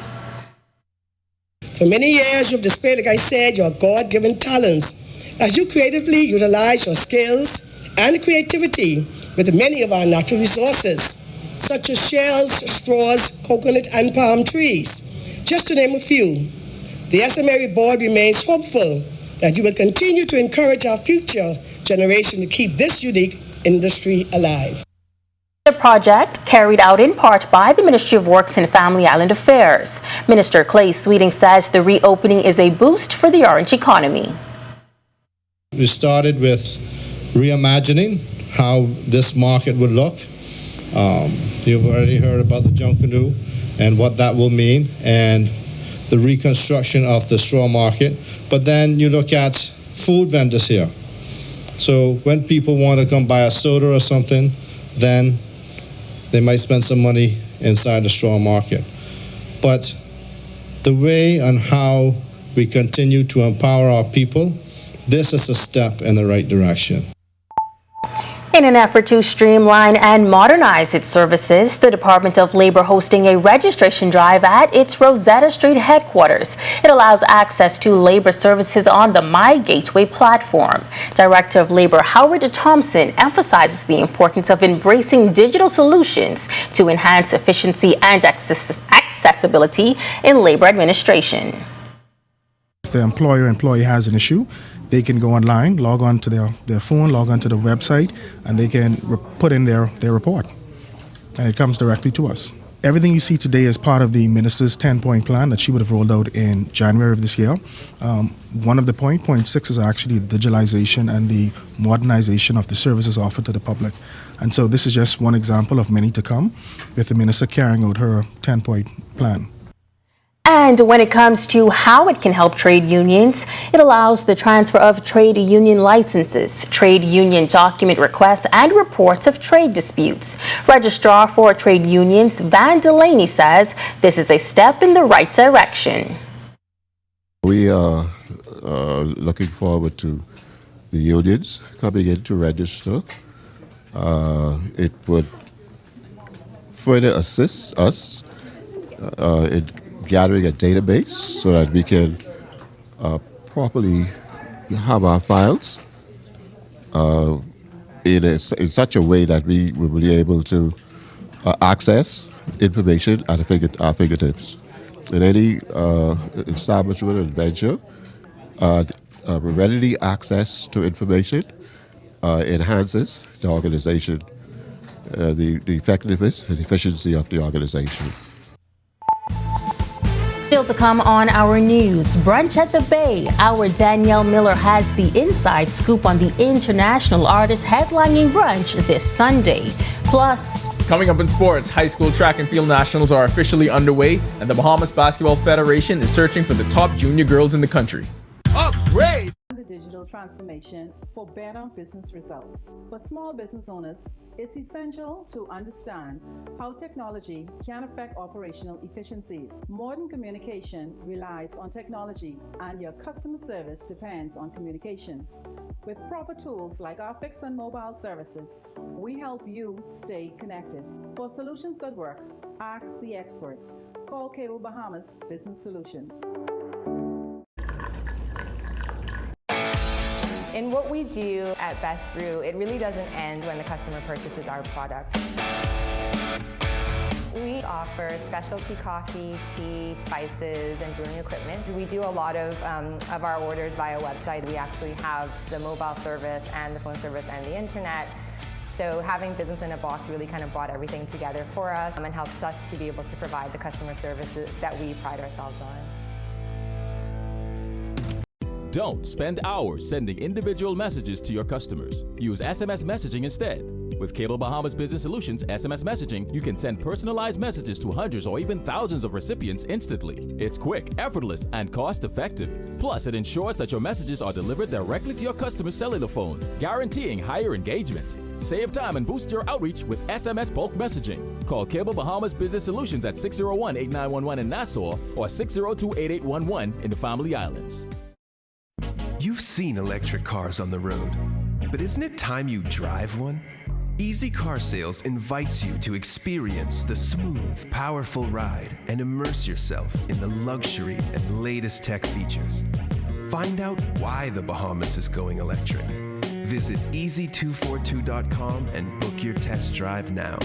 For many years, you've displayed, like I said, your God-given talents as you creatively utilize your skills and creativity with many of our natural resources, such as shells, straws, coconut, and palm trees, just to name a few. The SMRE board remains hopeful that you will continue to encourage our future generation to keep this unique industry alive. The project, carried out in part by the Ministry of Works and Family Island Affairs. Minister Clay Sweeting says the reopening is a boost for the orange economy. We started with reimagining how this market would look. You've already heard about the Junkanoo and what that will mean, and the reconstruction of the straw market. But then you look at food vendors here. So when people want to come buy a soda or something, then they might spend some money inside the straw market. But the way and how we continue to empower our people, this is a step in the right direction. In an effort to streamline and modernize its services, the Department of Labor hosting a registration drive at its Rosetta Street headquarters. It allows access to labor services on the My Gateway platform. Director of Labor Howard Thompson emphasizes the importance of embracing digital solutions to enhance efficiency and accessibility in labor administration. If the employee has an issue, they can go online, log on to their phone, log on to the website, and they can put in their report. And it comes directly to us. Everything you see today is part of the minister's 10-point plan that she would have rolled out in January of this year. One of the point 6 is actually digitalization and the modernization of the services offered to the public. And so this is just one example of many to come, with the minister carrying out her 10-point plan. And when it comes to how it can help trade unions, it allows the transfer of trade union licenses, trade union document requests, and reports of trade disputes. Registrar for Trade Unions Van Delaney says this is a step in the right direction. We are looking forward to the unions coming in to register. It would further assist us in gathering a database so that we can properly have our files in such a way that we will be able to access information at our fingertips. In any establishment or venture, readily access to information enhances the organization, the effectiveness and efficiency of the organization. Still to come on Our News, Brunch at the Bay. Our Danielle Miller has the inside scoop on the international artist headlining Brunch this Sunday. Plus, coming up in sports, high school track and field nationals are officially underway, and the Bahamas Basketball Federation is searching for the top junior girls in the country. Upgrade! The digital transformation for better business results. For small business owners, it's essential to understand how technology can affect operational efficiencies. Modern communication relies on technology, and your customer service depends on communication. With proper tools like our fixed and mobile services, we help you stay connected. For solutions that work, ask the experts. Call Cable Bahamas Business Solutions. In what we do at Best Brew, it really doesn't end when the customer purchases our product. We offer specialty coffee, tea, spices, and brewing equipment. We do a lot of our orders via website. We actually have the mobile service and the phone service and the internet. So having business in a box really kind of brought everything together for us and helps us to be able to provide the customer services that we pride ourselves on. Don't spend hours sending individual messages to your customers. Use SMS messaging instead. With Cable Bahamas Business Solutions SMS messaging, you can send personalized messages to hundreds or even thousands of recipients instantly. It's quick, effortless, and cost-effective. Plus, it ensures that your messages are delivered directly to your customers' cellular phones, guaranteeing higher engagement. Save time and boost your outreach with SMS bulk messaging. Call Cable Bahamas Business Solutions at 601-8911 in Nassau or 602-8811 in the Family Islands. You've seen electric cars on the road, but isn't it time you drive one? Easy Car Sales invites you to experience the smooth, powerful ride and immerse yourself in the luxury and latest tech features. Find out why the Bahamas is going electric. Visit easy242.com and book your test drive now.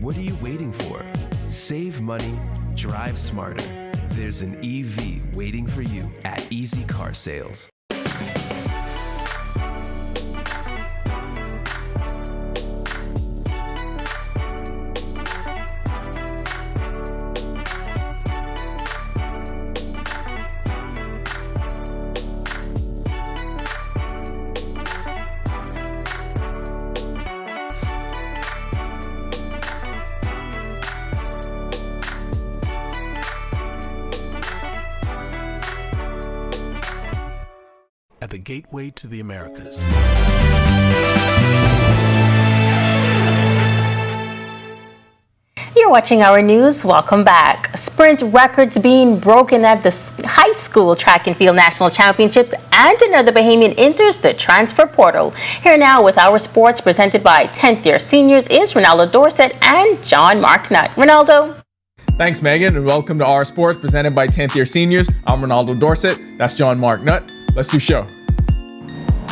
What are you waiting for? Save money, drive smarter. There's an EV waiting for you at Easy Car Sales. At the gateway to the Americas. you're watching Our News, welcome back. Sprint records being broken at the high school track and field national championships, and another Bahamian enters the transfer portal. Here now with Our Sports, presented by 10th year seniors, is Ronaldo Dorset and John Marknut. Ronaldo. Thanks, Megan, and welcome to Our Sports, presented by 10th year seniors. I'm Ronaldo Dorset. That's John Marknut. Let's do show.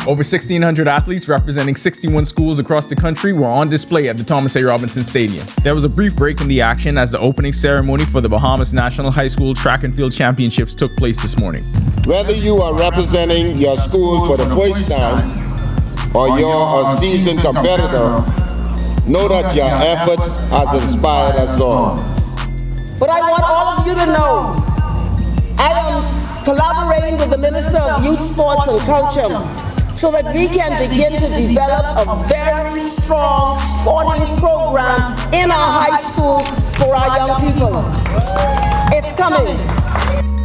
Over 1,600 athletes representing 61 schools across the country were on display at the Thomas A. Robinson Stadium. There was a brief break in the action as the opening ceremony for the Bahamas National High School Track and Field Championships took place this morning. Whether you are representing your school for the first time or you're a seasoned competitor, know that your efforts has inspired us all. But I want all of you to know, I am collaborating with the Minister of Youth, Sports and Culture so that we can begin to develop a very strong sporting program in our high schools for our young people. It's coming.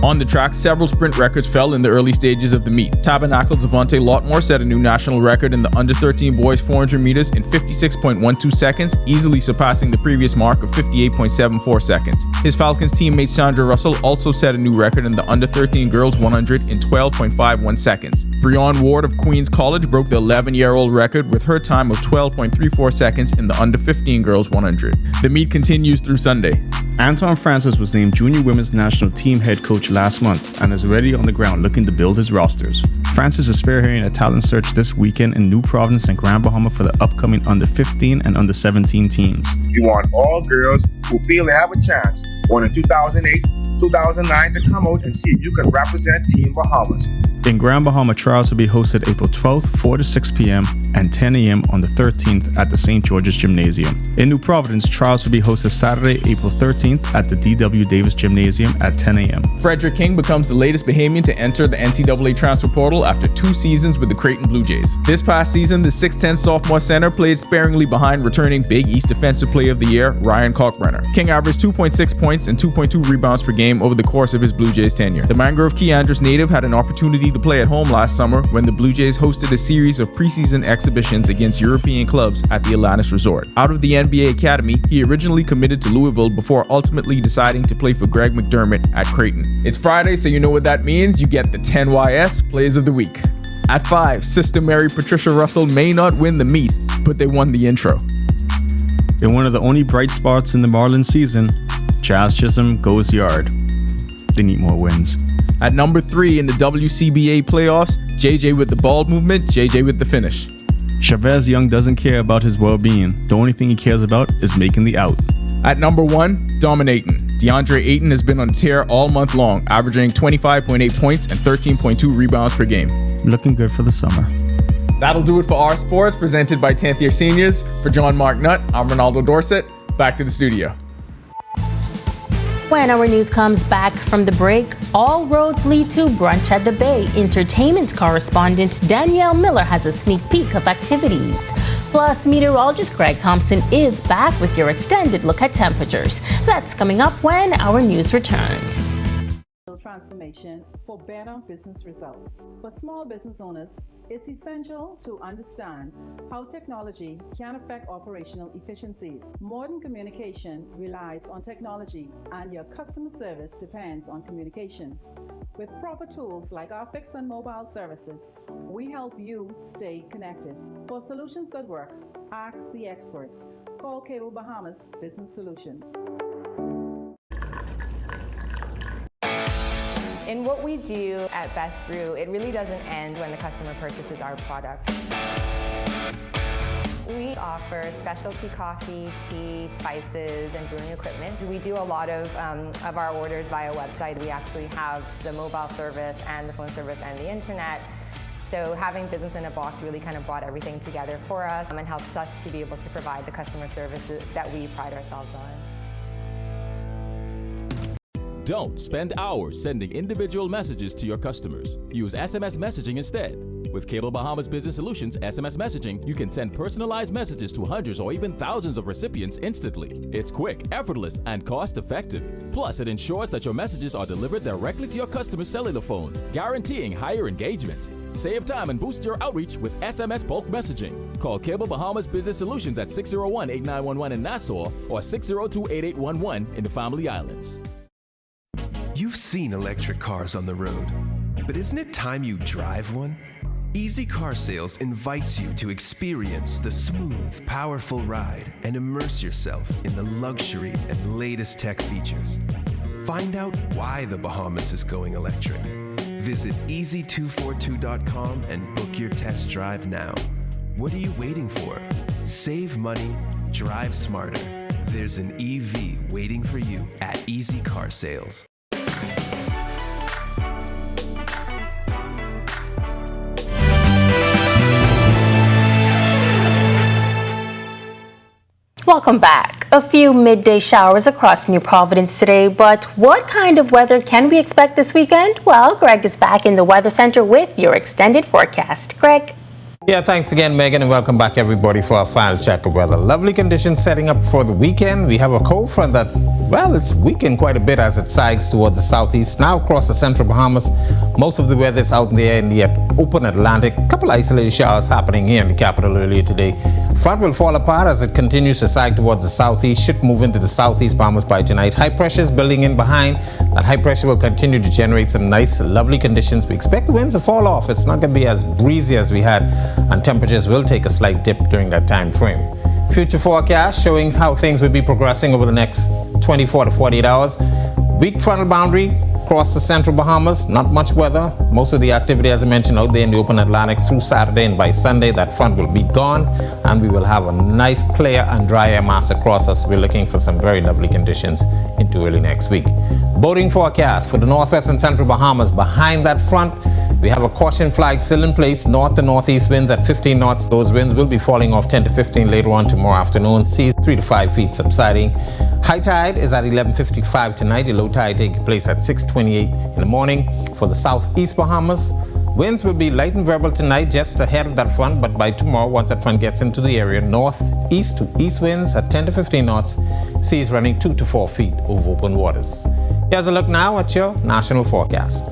On the track, several sprint records fell in the early stages of the meet. Tabernacle's Avante Lotmore set a new national record in the under-13 boys 400 meters in 56.12 seconds, easily surpassing the previous mark of 58.74 seconds. His Falcons teammate Sandra Russell also set a new record in the under-13 girls 100 in 12.51 seconds. Breon Ward of Queens College broke the 11-year-old record with her time of 12.34 seconds in the under-15 girls 100. The meet continues through Sunday. Anton Francis was named Junior Women's National Team Head Coach last month and is already on the ground looking to build his rosters. Francis is spearheading a talent search this weekend in New Providence and Grand Bahama for the upcoming under-15 and under-17 teams. We want all girls who feel they have a chance born in 2008, 2009 to come out and see if you can represent Team Bahamas. In Grand Bahama, trials will be hosted April 12th, 4 to 6 p.m. and 10 a.m. on the 13th at the St. George's Gymnasium. In New Providence, trials will be hosted Saturday, April 13th at the D.W. Davis Gymnasium at 10 a.m. Frederick King becomes the latest Bahamian to enter the NCAA transfer portal after 2 seasons with the Creighton Blue Jays. This past season, the 6'10 sophomore center played sparingly behind returning Big East Defensive Player of the Year, Ryan Kalkbrenner. King averaged 2.6 points and 2.2 rebounds per game over the course of his Blue Jays tenure. The Mangrove Key Andrews native had an opportunity to play at home last summer when the Blue Jays hosted a series of preseason exhibitions against European clubs at the Atlantis Resort. Out of the NBA Academy, he originally committed to Louisville before ultimately deciding to play for Greg McDermott at Creighton. It's Friday, so you know what that means. You get the 10YS Plays of the Week. At 5, Sister Mary Patricia Russell may not win the meet, but they won the intro. In one of the only bright spots in the Marlins season, Jazz Chisholm goes yard. They need more wins. At number 3 in the WCBA playoffs, JJ with the ball movement, JJ with the finish. Chavez Young doesn't care about his well-being. The only thing he cares about is making the out. At number 1, dominating. DeAndre Ayton has been on a tear all month long, averaging 25.8 points and 13.2 rebounds per game. Looking good for the summer. That'll do it for Our Sports, presented by 10th year seniors. For John Marknut, I'm Ronaldo Dorset. Back to the studio. When Our News comes back from the break, all roads lead to Brunch at the Bay. Entertainment correspondent Danielle Miller has a sneak peek of activities. Plus, meteorologist Greg Thompson is back with your extended look at temperatures. That's coming up when Our News returns. Transformation for better business results. For small business owners, it's essential to understand how technology can affect operational efficiencies. Modern communication relies on technology, and your customer service depends on communication. With proper tools like our fixed and mobile services, we help you stay connected. For solutions that work, ask the experts. Call Cable Bahamas Business Solutions. In what we do at Best Brew, it really doesn't end when the customer purchases our product. We offer specialty coffee, tea, spices, and brewing equipment. We do a lot of our orders via website. We actually have the mobile service and the phone service and the internet. So having business in a box really kind of brought everything together for us and helps us to be able to provide the customer services that we pride ourselves on. Don't spend hours sending individual messages to your customers. Use SMS messaging instead. With Cable Bahamas Business Solutions SMS messaging, you can send personalized messages to hundreds or even thousands of recipients instantly. It's quick, effortless, and cost-effective. Plus, it ensures that your messages are delivered directly to your customers' cellular phones, guaranteeing higher engagement. Save time and boost your outreach with SMS bulk messaging. Call Cable Bahamas Business Solutions at 601-8911 in Nassau or 602-8811 in the Family Islands. You've seen electric cars on the road, but isn't it time you drive one? Easy Car Sales invites you to experience the smooth, powerful ride and immerse yourself in the luxury and latest tech features. Find out why the Bahamas is going electric. Visit easy242.com and book your test drive now. What are you waiting for? Save money, drive smarter. There's an EV waiting for you at Easy Car Sales. Welcome back. A few midday showers across New Providence today, but what kind of weather can we expect this weekend? Well, Greg is back in the Weather Center with your extended forecast. Greg? Yeah, thanks again, Megan, and welcome back, everybody, for our final check of weather. Lovely conditions setting up for the weekend. We have a cold front that, well, it's weakened quite a bit as it sags towards the southeast. Now across the central Bahamas, most of the weather is out there in the open Atlantic. A couple isolated showers happening here in the capital earlier today. Front will fall apart as it continues to sag towards the southeast. Should move into the southeast Bahamas by tonight. High pressure is building in behind. That high pressure will continue to generate some nice, lovely conditions. We expect the winds to fall off. It's not going to be as breezy as we had, and temperatures will take a slight dip during that time frame. Future forecast showing how things will be progressing over the next 24 to 48 hours. Weak frontal boundary across the central Bahamas, not much weather. Most of the activity, as I mentioned, out there in the open Atlantic through Saturday, and by Sunday that front will be gone and we will have a nice clear and dry air mass across us. We're looking for some very lovely conditions into early next week. Boating forecast for the northwest and central Bahamas. Behind that front, we have a caution flag still in place. North to northeast winds at 15 knots. Those winds will be falling off 10 to 15 later on tomorrow afternoon. Seas 3 to 5 feet subsiding. High tide is at 11:55 tonight. The low tide taking place at 6:28 in the morning. For the southeast Bahamas, winds will be light and variable tonight just ahead of that front, but by tomorrow, once that front gets into the area, northeast to east winds at 10 to 15 knots. Seas running 2 to 4 feet over open waters. Here's a look now at your national forecast.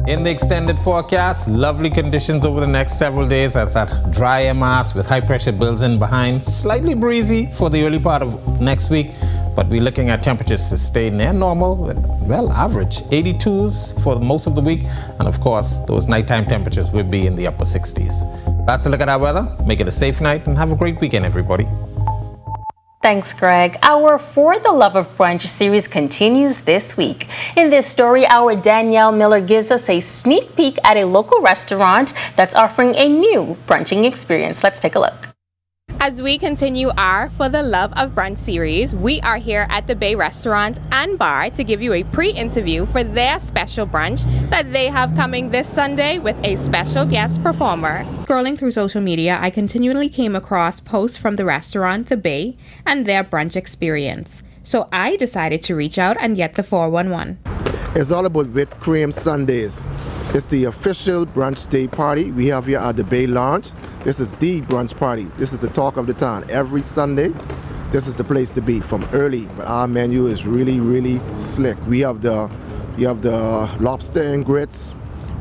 In the extended forecast, lovely conditions over the next several days as that dry air mass with high pressure builds in behind. Slightly breezy for the early part of next week, but we're looking at temperatures to stay near normal, well, average 82s for most of the week. And of course, those nighttime temperatures will be in the upper 60s. That's a look at our weather. Make it a safe night and have a great weekend, everybody. Thanks, Greg. Our For the Love of Brunch series continues this week. In this story, our Danielle Miller gives us a sneak peek at a local restaurant that's offering a new brunching experience. Let's take a look. As we continue our For the Love of Brunch series, we are here at the Bay Restaurant and Bar to give you a pre-interview for their special brunch that they have coming this Sunday with a special guest performer. Scrolling through social media, I continually came across posts from the restaurant, The Bay, and their brunch experience. So I decided to reach out and get the 411. It's all about whipped cream sundaes. It's the official brunch day party we have here at the Bay Lounge. This is the brunch party. This is the talk of the town. Every Sunday, this is the place to be from early. But our menu is really, really slick. We have the lobster and grits.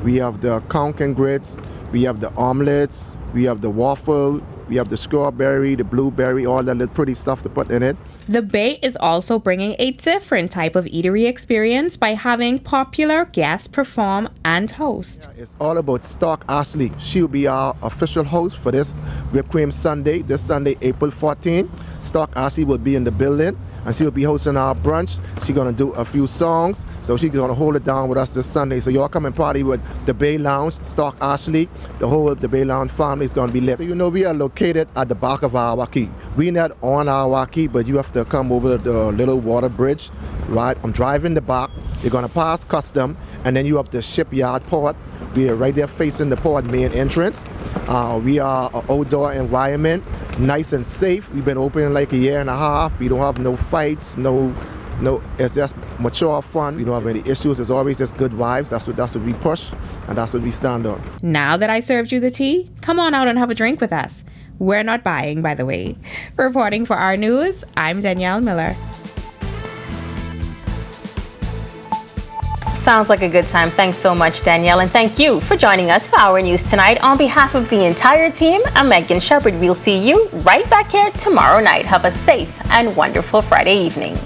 We have the conch and grits. We have the omelets. We have the waffle. We have the strawberry, the blueberry, all that little pretty stuff to put in it. The Bay is also bringing a different type of eatery experience by having popular guests perform and host. It's all about Stock Ashley. She'll be our official host for this Whipped Cream Sunday, this Sunday, April 14. Stock Ashley will be in the building, and she'll be hosting our brunch. She's going to do a few songs, so she's going to hold it down with us this Sunday. So y'all come and party with the Bay Lounge, Stock Ashley. The whole of the Bay Lounge family is going to be lit. So you know we are located at the back of our key. We're not on our key, but you have to come over the little water bridge, right? I'm driving the back. You're going to pass custom, and then you have the shipyard port. We are right there facing the port main entrance. We are an outdoor environment, nice and safe. We've been open like a year and a half. We don't have no fights, no. It's just mature fun. We don't have any issues. It's always just good vibes. That's what we push, and that's what we stand on. Now that I served you the tea, come on out and have a drink with us. We're not buying, by the way. Reporting for Our News, I'm Danielle Miller. Sounds like a good time. Thanks so much, Danielle, and thank you for joining us for Our News tonight. On behalf of the entire team, I'm Megan Shepard. We'll see you right back here tomorrow night. Have a safe and wonderful Friday evening.